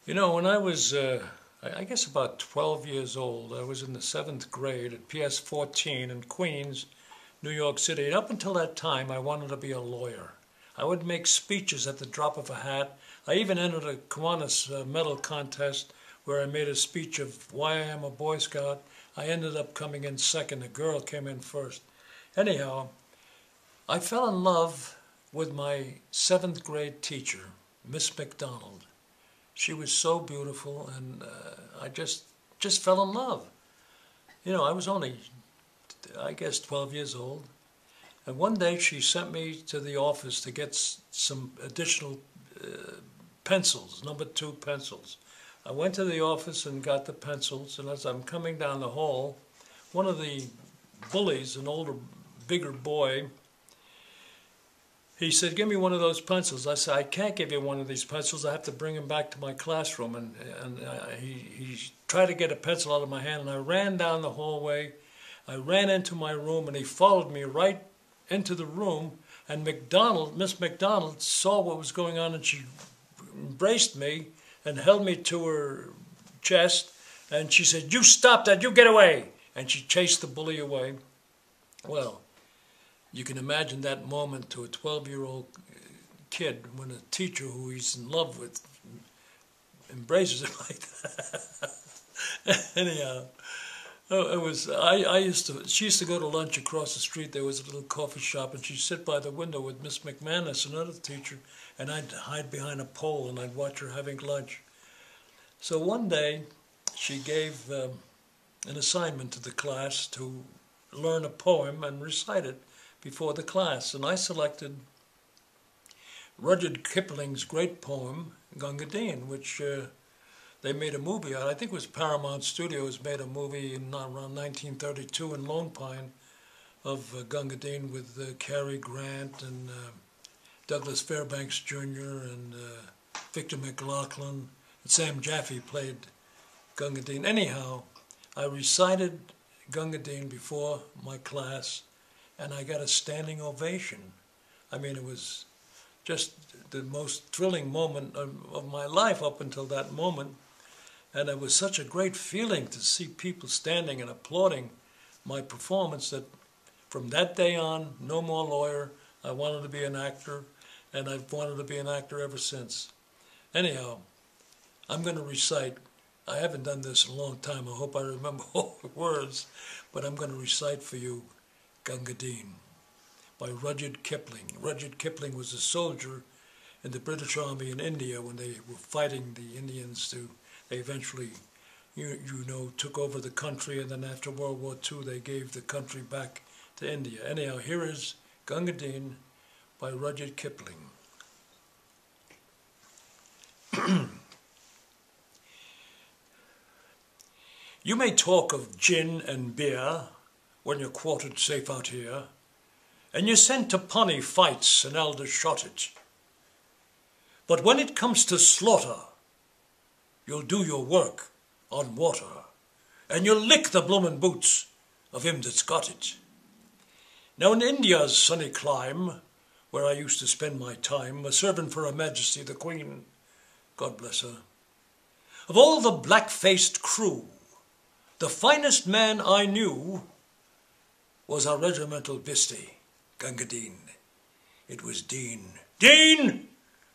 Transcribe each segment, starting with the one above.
You know, when I was, I guess about 12 years old, I was in the seventh grade at PS 14 in Queens, New York City. And up until that time, I wanted to be a lawyer. I would make speeches at the drop of a hat. I even entered a Kiwanis medal contest where I made a speech of why I am a Boy Scout. I ended up coming in second. A girl came in first. Anyhow, I fell in love with my seventh grade teacher, Miss McDonald. She was so beautiful, and I just fell in love. You know, I was only, I guess, 12 years old. And one day she sent me to the office to get some additional pencils, number 2 pencils. I went to the office and got the pencils, and as I'm coming down the hall, one of the bullies, an older, bigger boy, he said, "Give me one of those pencils." I said, "I can't give you one of these pencils. I have to bring him back to my classroom." And he tried to get a pencil out of my hand, and I ran down the hallway. I ran into my room, and he followed me right into the room. And Miss McDonald, saw what was going on, and she embraced me and held me to her chest. And she said, "You stop that! You get away!" And she chased the bully away. Well, you can imagine that moment to a 12-year-old kid when a teacher who he's in love with embraces him like that. Anyhow, she used to go to lunch across the street. There was a little coffee shop, and she'd sit by the window with Miss McManus, another teacher, and I'd hide behind a pole and I'd watch her having lunch. So one day, she gave an assignment to the class to learn a poem and recite it before the class, and I selected Rudyard Kipling's great poem, Gunga Din, which they made a movie out. I think it was Paramount Studios made a movie in around 1932 in Lone Pine of Gunga Din with Cary Grant and Douglas Fairbanks Jr. and Victor McLaughlin. And Sam Jaffe played Gunga Din. Anyhow, I recited Gunga Din before my class, and I got a standing ovation. I mean, it was just the most thrilling moment of my life up until that moment. And it was such a great feeling to see people standing and applauding my performance that from that day on, no more lawyer. I wanted to be an actor, and I've wanted to be an actor ever since. Anyhow, I'm going to recite. I haven't done this in a long time. I hope I remember all the words, but I'm going to recite for you Gunga Din by Rudyard Kipling. Rudyard Kipling was a soldier in the British Army in India when they were fighting the Indians. They eventually, you know, took over the country, and then after World War II, they gave the country back to India. Anyhow, here is Gunga Din by Rudyard Kipling. You may talk of gin and beer when you're quartered safe out here, and you're sent to punny fights and elders shot it. But when it comes to slaughter, you'll do your work on water, and you'll lick the bloomin' boots of him that's got it. Now in India's sunny clime, where I used to spend my time, a serving for Her Majesty the Queen, God bless her, of all the black-faced crew, the finest man I knew was our regimental Visti, Gunga Din. It was Din. Din!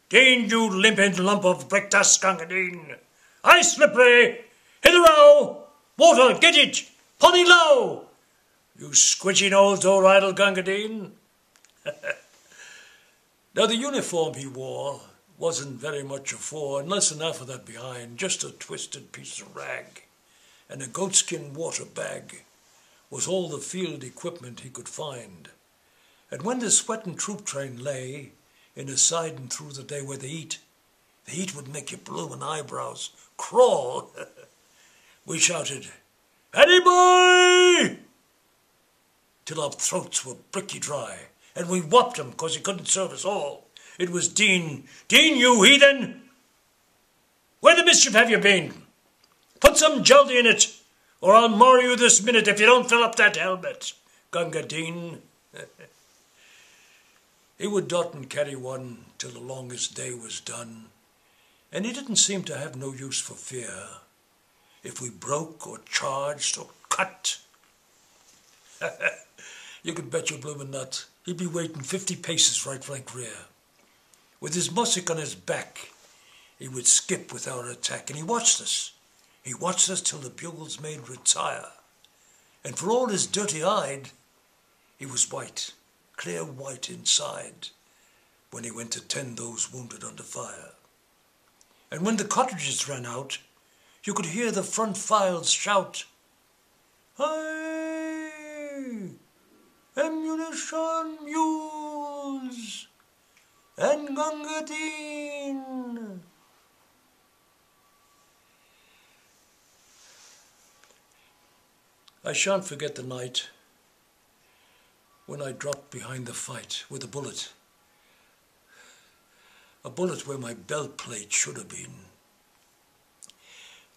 Din, you limpid lump of brick dust, Gunga Din! Aye, Slippery! Hither-o! Water, get it! Ponny low! You squidging old door-idle Gunga Din! Now the uniform he wore wasn't very much afore, and less enough of that behind, just a twisted piece of rag, and a goatskin water bag was all the field equipment he could find. And when the sweating troop train lay in a siding through the day where the heat would make your bloomin' eyebrows crawl, we shouted, "Paddy boy!" till our throats were bricky dry, and we whopped him 'cause he couldn't serve us all. It was Din. Din, you heathen! Where the mischief have you been? Put some jelly in it, or I'll mar you this minute if you don't fill up that helmet, Gunga Din. He would dot and carry one till the longest day was done, and he didn't seem to have no use for fear. If we broke or charged or cut, you could bet your bloomin' nut he'd be waiting 50 paces right flank rear. With his mussick on his back, he would skip with our attack, and he watched us. He watched us till the bugles made retire. And for all his dirty-eyed, he was white, clear white inside, when he went to tend those wounded under fire. And when the cartridges ran out, you could hear the front files shout, "Hey! Ammunition mules! And Gunga Din!" I shan't forget the night when I dropped behind the fight with a bullet where my belt plate should have been.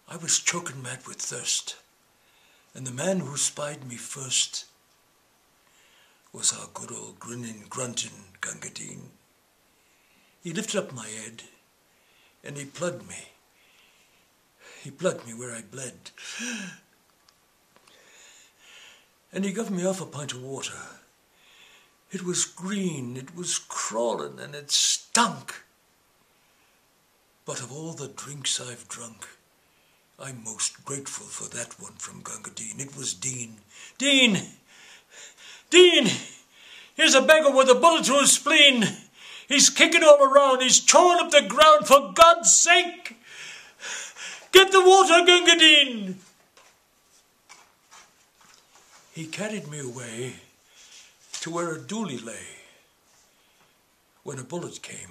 I was choking mad with thirst, and the man who spied me first was our good old grinning, grunting Gunga Din. He lifted up my head, and he plugged me. He plugged me where I bled. And he gave me off a pint of water. It was green, it was crawling, and it stunk. But of all the drinks I've drunk, I'm most grateful for that one from Gunga Din. It was Din. Din! Din! Here's a beggar with a bullet to his spleen. He's kicking all around. He's chawing up the ground. For God's sake, get the water, Gunga Din! He carried me away to where a dooli lay when a bullet came.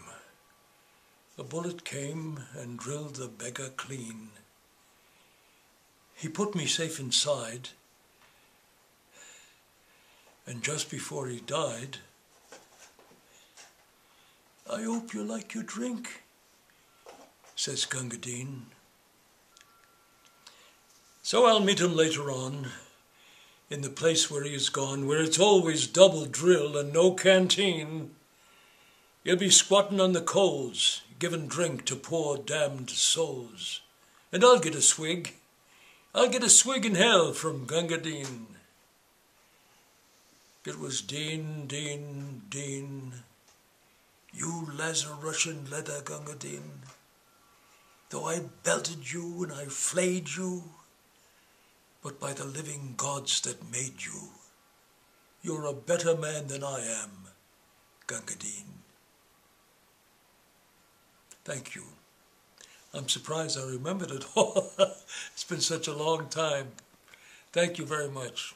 A bullet came and drilled the beggar clean. He put me safe inside, and just before he died, "I hope you like your drink," says Gunga Din. So I'll meet him later on, in the place where he is gone, where it's always double drill and no canteen. He'll be squatting on the coals, giving drink to poor damned souls. And I'll get a swig. I'll get a swig in hell from Gunga Din. It was Din, Din, Din, you Lazarushian leather Gunga Din. Though I belted you and I flayed you, but by the living gods that made you, you're a better man than I am, Gunga Din. Thank you. I'm surprised I remembered it all. It's been such a long time. Thank you very much.